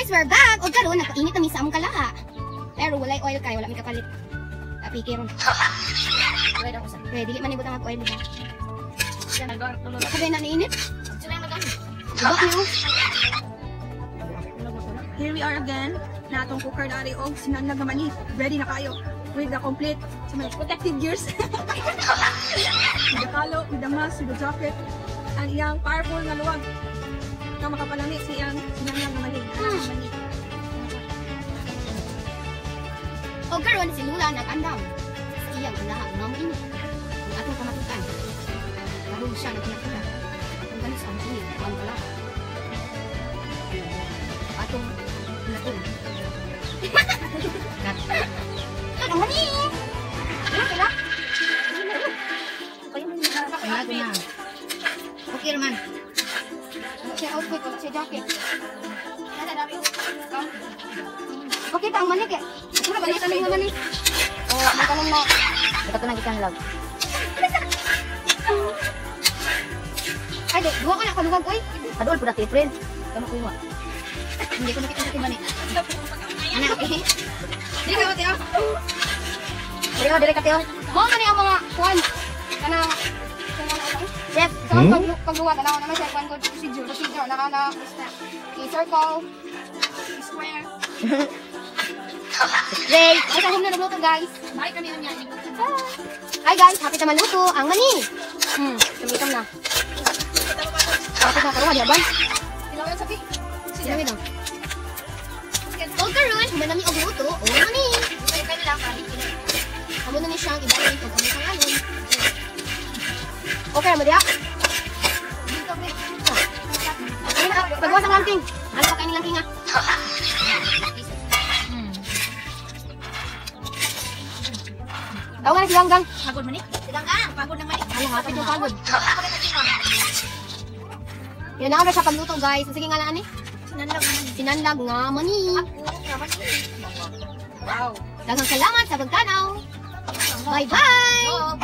guys, we're back. O karon nakainit na mi sa among kalaha. Pero walay oil kay wala mi kapalit. Apiki ron. Wala daw sa. Okay, dili man ibutang ang oil diba? Siya nagtulo. Ako ba na niinit? Sila yung nag-ano. Bak niyo. Here we are again. Na atong cooker na ari og sinanlag naman ni. Ready na kayo with the complete so may protective gears. With the kalo, with the mask, with the jacket, and iyang powerful nga luwag na makapalami siyang sinanlag naman ni. O karon si Lula nag-andam. Iyang kalaha nga mainit. Ang atong kamatukan. Karon siya nagpinakita. Ang ganis ang init ang kalaha. Atong natin. Ang mani! Okay lang? Bago na. Okay naman. Siya outfit, wala siya jacket. Okay, ang manik eh. Pura ba na tanong nga manik? Oh, may tanong na. Dapat na ikan love. Ay, duwa ka na kalugag, oy. Adol pud kay friend. Kamo kuha. Hindi ko nakita sa tiba ni. Ana okay. Hindi ka mati ah. Dire ka tiyo. Mo man ang mga kuan. Kanang Chef. sa pagluwa na naman siya kuan good procedure na i-circle, i-square. Great. Ay, sa home na nagluto, guys. Bye kami niya. Hi guys, happy na maluto ang mani. Tumitom na. Happy na karuha, di ba? Ilaw sa pi. Sinabi daw. O karon, manami og luto, o mani. Kay kanila ka. Amo na ni siyang ibalik pag amo sa ngayon. Okay, mo diha. Pagwas ang langking. Ano pa kayo ni langking ha? Tawag na si Ganggang. Pagod man ni. Sigang pagod nang mani. Ano nga, pito pagod. Yan na sa pagluto guys. Sige nga lang ani. Sinanlag man. Sinanlag nga mani. Wow. Daghang salamat sa pagtanaw. Bye-bye!